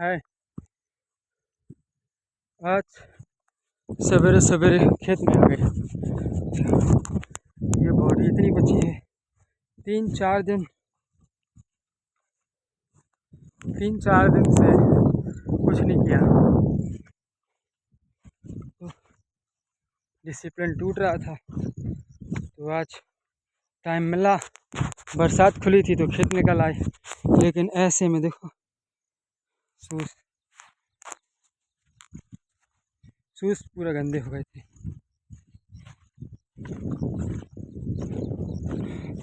है। आज सवेरे सवेरे खेत में आ गए। ये बॉडी इतनी बची है। 3-4 दिन से कुछ नहीं किया, तो डिसिप्लिन टूट रहा था। तो आज टाइम मिला, बरसात खुली थी तो खेत निकल आए, लेकिन ऐसे में देखो शूज़ पूरा गंदे हो गए थे।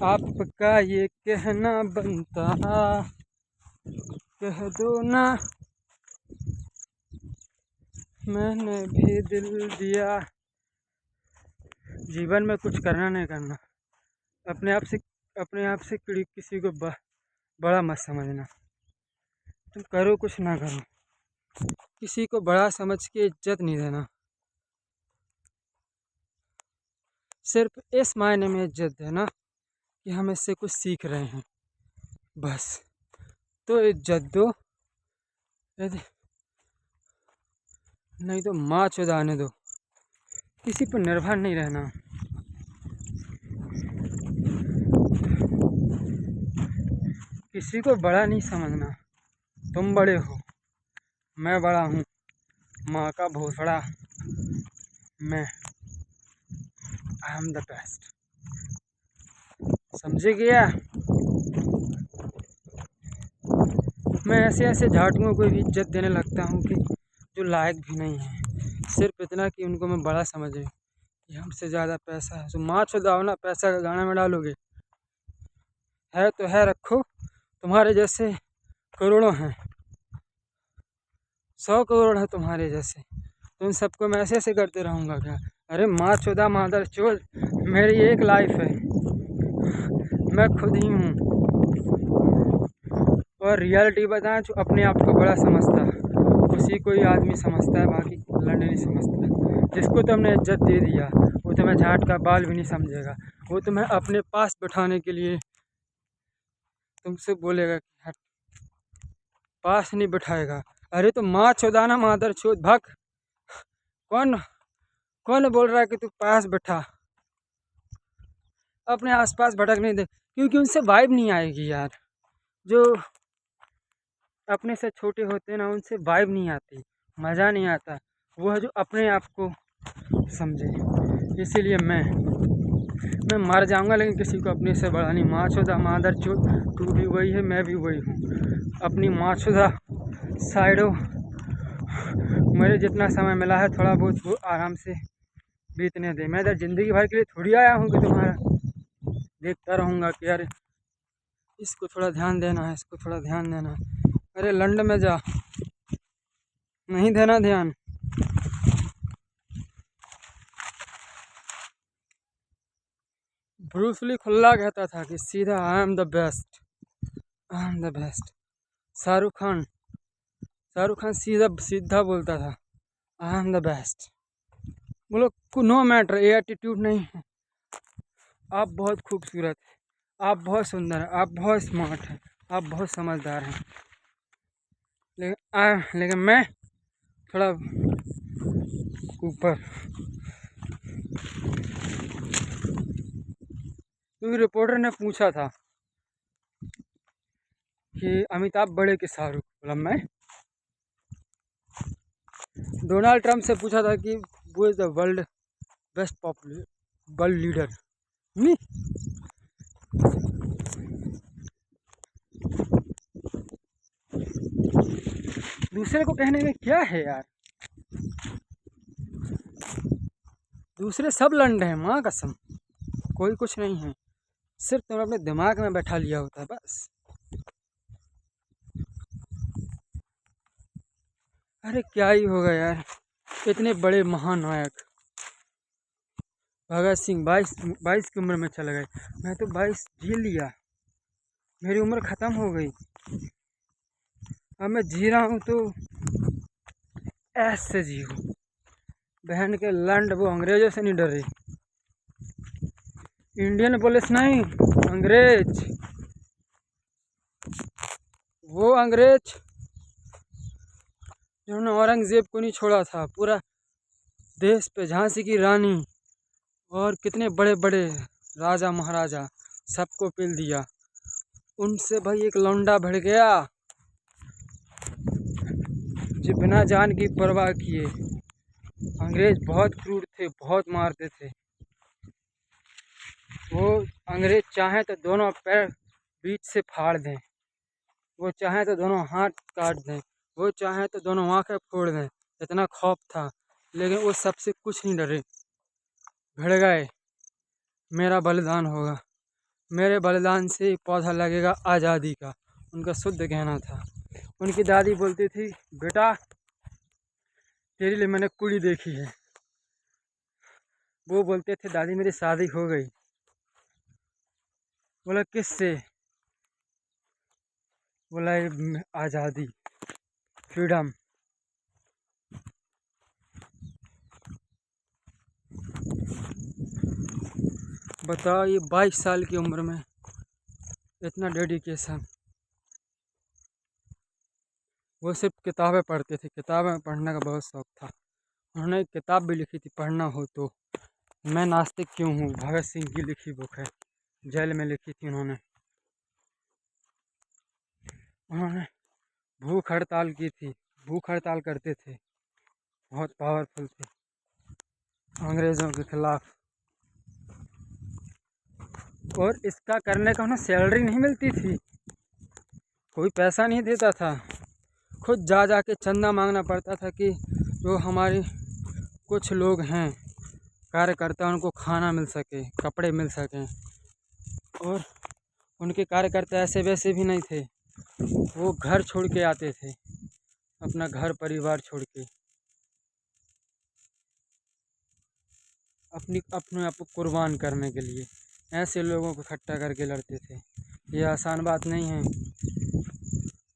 आपका ये कहना बनता, कह दो ना मैंने भी दिल दिया। जीवन में कुछ करना नहीं करना, अपने आप से किसी को बड़ा मत समझना। तुम करो कुछ ना करो, किसी को बड़ा समझ के इज्जत नहीं देना। सिर्फ इस मायने में इज्जत देना कि हम इससे कुछ सीख रहे हैं, बस। तो इज्जत दो, नहीं तो माँ चुदाने दो। किसी पर निर्भर नहीं रहना। किसी को बड़ा नहीं समझना। तुम बड़े हो, मैं बड़ा हूँ, माँ का भोसड़ा मैं। I am the best. समझे गया? मैं ऐसे झाटुओं को भी इज्जत देने लगता हूँ कि जो लायक भी नहीं है, सिर्फ इतना कि उनको मैं बड़ा समझूँ कि हमसे ज़्यादा पैसा है। तो माँ चुदाओ ना, पैसा का गाना में डालोगे। है तो है, रखो। तुम्हारे जैसे करोड़ों हैं, 100 करोड़ है तुम्हारे जैसे, तो उन सबको मैं ऐसे करते रहूँगा क्या? अरे माँ चौदा मादर चोद, मेरी एक लाइफ है, मैं खुद ही हूँ। और रियलिटी बताएं, जो अपने आप को बड़ा समझता है उसी को ही आदमी समझता है, बाकी लंड नहीं समझता। जिसको तुमने इज्जत दे दिया वो तुम्हें झाट का बाल भी नहीं समझेगा। वो तुम्हें अपने पास बैठाने के लिए तुमसे बोलेगा कि हट, पास नहीं बैठाएगा। अरे तो माँ चौदाना मादर चोद, भग। कौन कौन बोल रहा है कि तू पास बैठा? अपने आसपास भटकने दे, क्योंकि उनसे वाइब नहीं आएगी यार। जो अपने से छोटे होते हैं ना, उनसे वाइब नहीं आती, मज़ा नहीं आता। वो है जो अपने आप को समझे। इसीलिए मैं मर जाऊंगा लेकिन किसी को अपने से बड़ा नहीं। माँ चौदा मादर चोद, तू भी वही है, मैं भी वही हूँ। अपनी माँ चौदा साइडो, मुझे जितना समय मिला है थोड़ा बहुत वो आराम से बीतने दे। मैं इधर ज़िंदगी भर के लिए थोड़ी आया हूँ कि तुम्हारा देखता रहूँगा कि यार इसको थोड़ा ध्यान देना है, इसको थोड़ा ध्यान देना है। अरे लंड में जा, नहीं देना ध्यान। ब्रूस ली खुल्ला कहता था कि सीधा I am the best, I am the best. Shahrukh Khan सीधा सीधा बोलता था आई एम द बेस्ट। बोलो नो मैटर, ये एटीट्यूड नहीं है। आप बहुत खूबसूरत हैं, आप बहुत सुंदर हैं, आप बहुत स्मार्ट हैं, आप बहुत समझदार हैं, लेकिन मैं थोड़ा ऊपर। क्योंकि रिपोर्टर ने पूछा था कि अमिताभ बड़े कि शाहरुख, बोला मैं। डोनाल्ड ट्रंप से पूछा था कि who is the world best world leader, me. दूसरे को कहने में क्या है यार, दूसरे सब लंड हैं, माँ कसम। कोई कुछ नहीं है, सिर्फ तुमने अपने दिमाग में बैठा लिया होता है, बस। अरे क्या ही होगा यार, इतने बड़े महानायक भगत सिंह 22 की उम्र में चले गए। मैं तो 22 जी लिया, मेरी उम्र ख़त्म हो गई। अब मैं जी रहा हूँ तो ऐसे जी हूँ। बहन के लंड, वो अंग्रेज़ों से नहीं डरे। इंडियन पुलिस नहीं, अंग्रेज। वो अंग्रेज जिन्होंने औरंगज़ेब को नहीं छोड़ा था, पूरा देश पे झांसी की रानी और कितने बड़े बड़े राजा महाराजा सबको पील दिया। उनसे भाई एक लौंडा भिड़ गया जो बिना जान की परवाह किए। अंग्रेज बहुत क्रूर थे, बहुत मारते थे। वो अंग्रेज चाहें तो दोनों पैर बीच से फाड़ दें, वो चाहें तो दोनों हाथ काट दें, वो चाहें तो दोनों आंखें फोड़ दें, इतना खौफ था। लेकिन वो सबसे कुछ नहीं डरे, भिड़ गए। मेरा बलिदान होगा, मेरे बलिदान से पौधा लगेगा आज़ादी का, उनका शुद्ध कहना था। उनकी दादी बोलती थी, बेटा तेरे लिए मैंने कुड़ी देखी है। वो बोलते थे, दादी मेरी शादी हो गई। बोला किससे? बोला ये आज़ादी, फ्रीडम। बताओ, ये 22 साल की उम्र में इतना डेडिकेशन। वो सिर्फ किताबें पढ़ते थे, किताबें पढ़ने का बहुत शौक़ था। उन्होंने एक किताब भी लिखी थी, पढ़ना हो तो। मैं नास्तिक क्यों हूँ, भगत सिंह की लिखी बुक है, जेल में लिखी थी उन्होंने। उन्होंने भूख हड़ताल की थी, भूख हड़ताल करते थे, बहुत पावरफुल थे अंग्रेज़ों के खिलाफ। और इसका करने का उन्हें सैलरी नहीं मिलती थी, कोई पैसा नहीं देता था। खुद जा जा के चंदा मांगना पड़ता था कि जो हमारे कुछ लोग हैं कार्यकर्ता, उनको खाना मिल सके, कपड़े मिल सकें। और उनके कार्यकर्ता ऐसे वैसे भी नहीं थे, वो घर छोड़ के आते थे, अपना घर परिवार छोड़ के, अपने आप को कुर्बान करने के लिए ऐसे लोगों को इकट्ठा करके लड़ते थे। ये आसान बात नहीं है।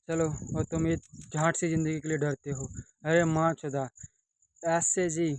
चलो, और तुम ये झांट सी ज़िंदगी के लिए डरते हो। अरे माँ चोदा, ऐसे जी